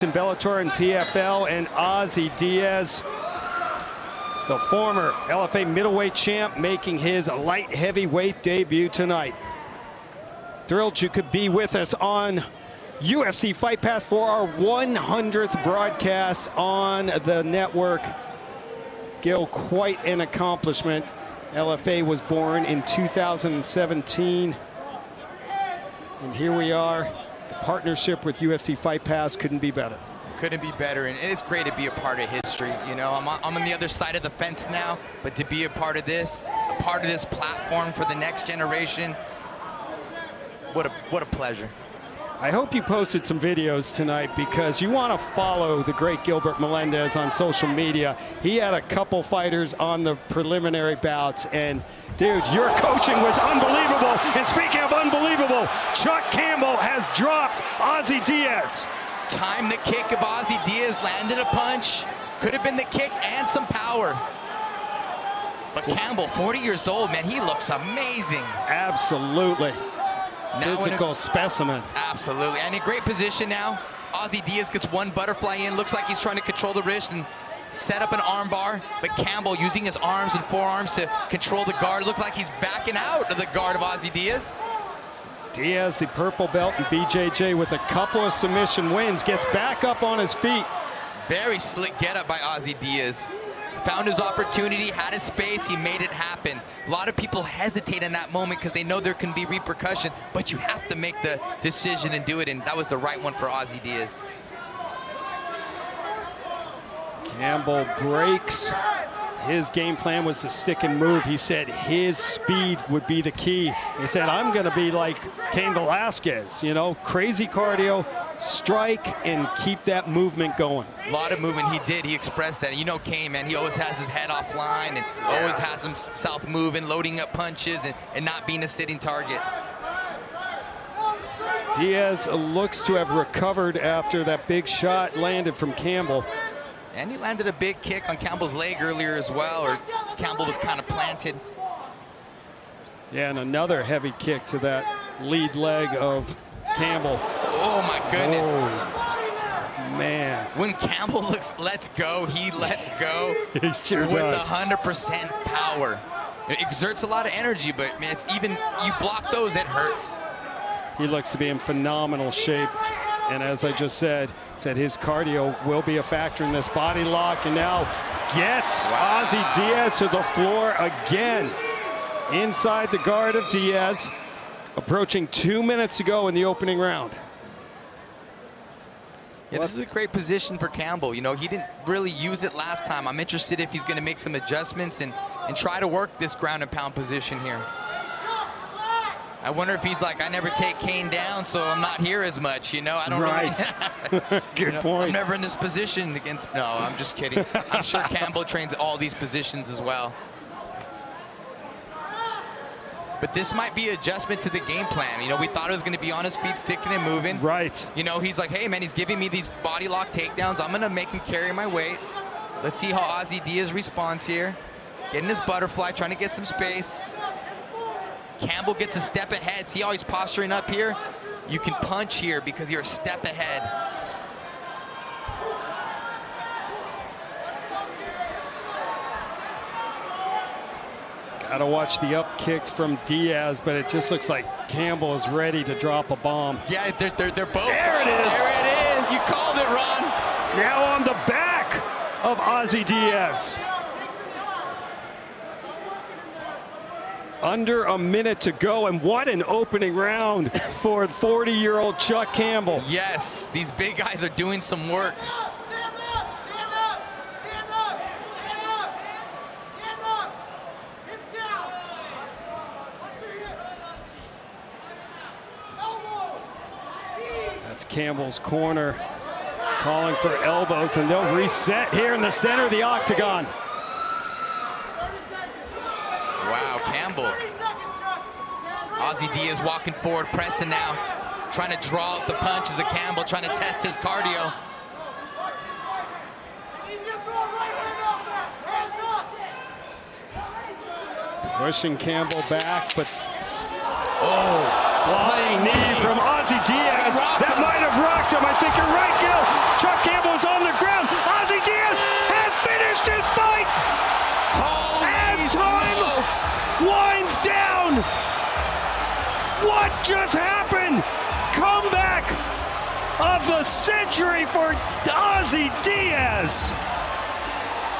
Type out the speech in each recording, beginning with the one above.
in Bellator and PFL, and Ozzy Diaz, the former LFA middleweight champ, making his light heavyweight debut tonight. Thrilled you could be with us on UFC Fight Pass for our 100th broadcast on the network. Gil, quite an accomplishment. LFA was born in 2017, and here we are. The partnership with UFC Fight Pass couldn't be better. Couldn't be better, and it's great to be a part of history. You know, I'm on the other side of the fence now, but to be a part of this platform for the next generation, what a pleasure. I hope you posted some videos tonight, because you want to follow the great Gilbert Melendez on social media. He had a couple fighters on the preliminary bouts, and dude, your coaching was unbelievable. And speaking of unbelievable, Chuck Cambell has dropped Ozzy Diaz. Timed the kick of Ozzy Diaz, landed a punch. Could have been the kick and some power. But Cambell, 40 years old, man, he looks amazing. Absolutely. Physical specimen. Absolutely. And in great position now. Ozzy Diaz gets one butterfly in. Looks like he's trying to control the wrist and set up an arm bar. But Cambell using his arms and forearms to control the guard. Looked like he's backing out of the guard of Ozzy Diaz. Diaz, the purple belt, and BJJ with a couple of submission wins, gets back up on his feet. Very slick get up by Ozzy Diaz. Found his opportunity, had his space, he made it happen. A lot of people hesitate in that moment because they know there can be repercussion, but you have to make the decision and do it, and that was the right one for Ozzy Diaz. Cambell breaks. His game plan was to stick and move. He said his speed would be the key. He said, I'm going to be like Cain Velasquez, you know, crazy cardio, strike, and keep that movement going. A lot of movement he did. He expressed that. You know Cain, man, he always has his head offline and always has himself moving, loading up punches, and not being a sitting target. Diaz looks to have recovered after that big shot landed from Cambell. And he landed a big kick on Cambell's leg earlier as well, or Cambell was kind of planted. Yeah, and another heavy kick to that lead leg of Cambell. Oh my goodness. Oh, man. When Cambell lets go, he lets go. He sure with does. 100% power. It exerts a lot of energy, but man, it's even, you block those, it hurts. He looks to be in phenomenal shape. And as I just said his cardio will be a factor in this body lock, and now gets Ozzy Diaz to the floor again. Inside the guard of Diaz, approaching 2 minutes to go in the opening round. Yeah, this is a great position for Cambell. You know, he didn't really use it last time. I'm interested if he's going to make some adjustments and try to work this ground and pound position here. I wonder if he's like, I never take Cain down, so I'm not here as much, you know? I don't really. Good point. I'm never in this position against, no, I'm just kidding. I'm sure Cambell trains all these positions as well. But this might be adjustment to the game plan. You know, we thought it was going to be on his feet, sticking and moving. Right. You know, he's like, hey, man, he's giving me these body lock takedowns. I'm going to make him carry my weight. Let's see how Ozzy Diaz responds here. Getting his butterfly, trying to get some space. Cambell gets a step ahead. See how he's posturing up here? You can punch here because you're a step ahead. Gotta watch the up kicks from Diaz, but it just looks like Cambell is ready to drop a bomb. Yeah, they're both. There it is. There it is. You called it, Ron. Now on the back of Ozzy Diaz. Under a minute to go, and what an opening round for 40-year-old Chuck Cambell. Yes, these big guys are doing some work. That's Cambell's corner calling for elbows, and they'll reset here in the center of the octagon. Wow, Cambell. Ozzy Diaz walking forward, pressing now. Trying to draw out the punches of Cambell, trying to test his cardio. Pushing Cambell back, but flying knee from Ozzy Diaz. That might have rocked him. I think you're right, Gil. Chuck just happened? Comeback of the century for Ozzy Diaz.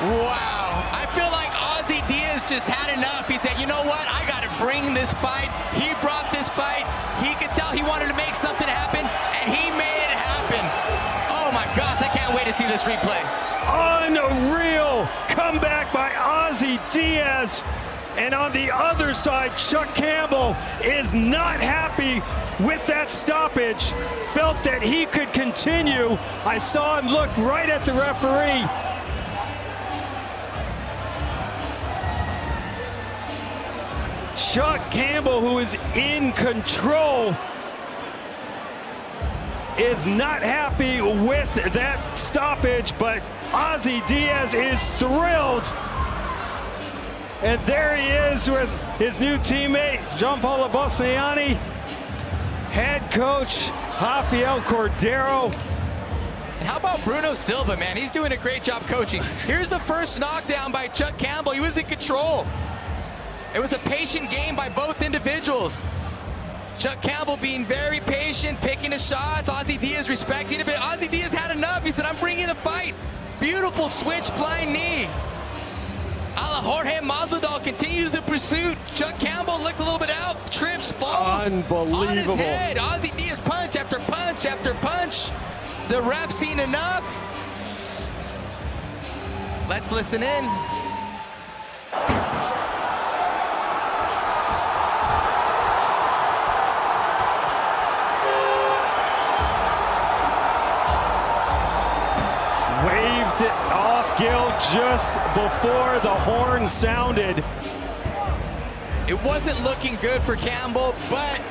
Wow, I feel like Ozzy Diaz just had enough. He said, you know what, I got to bring this fight. He brought this fight. He could tell he wanted to make something happen, and he made it happen. Oh my gosh, I can't wait to see this replay. Unreal comeback by Ozzy Diaz. And on the other side, Chuck Cambell is not happy with that stoppage. Felt that he could continue. I saw him look right at the referee. Chuck Cambell, who is in control, is not happy with that stoppage, but Ozzy Diaz is thrilled. And there he is with his new teammate, Gianpaolo Bossiani, head coach Rafael Cordero. And how about Bruno Silva, man? He's doing a great job coaching. Here's the first knockdown by Chuck Cambell. He was in control. It was a patient game by both individuals. Chuck Cambell being very patient, picking his shots. Ozzy Diaz respecting it, but Ozzy Diaz had enough. He said, I'm bringing a fight. Beautiful switch, flying knee. A la Jorge Masvidal continues the pursuit. Chuck Cambell looked a little bit out, trips, falls. Unbelievable. On his head. Ozzy Diaz punch after punch after punch. The ref seen enough. Let's listen in. Waved it off Gil just before the horn sounded. It wasn't looking good for Cambell, but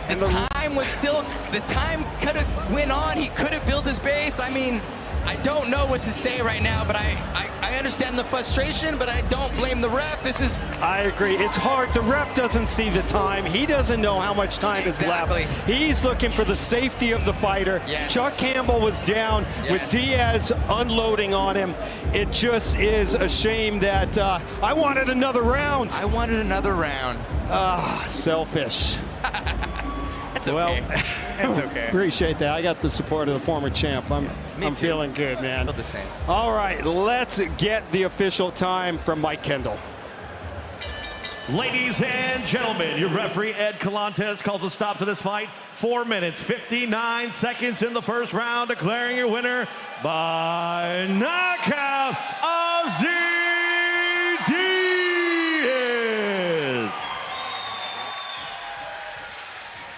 the time was still, the time could have went on. He could have built his base. I mean, I don't know what to say right now, but I understand the frustration, but I don't blame the ref. This is... I agree. It's hard. The ref doesn't see the time. He doesn't know how much time is left. He's looking for the safety of the fighter. Yes. Chuck Cambell was down with Diaz unloading on him. It just is a shame that I wanted another round. I wanted another round. Selfish. It's okay. Well, it's okay. Appreciate that. I got the support of the former champ. I'm feeling good, man. I feel the same. All right, let's get the official time from Mike Kendall. Ladies and gentlemen, your referee Ed Calantes calls a stop to this fight. 4 minutes, 59 seconds in the first round, declaring your winner by knockout, Ozzy Diaz.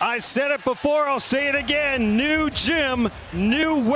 I said it before, I'll say it again. New gym, new weight.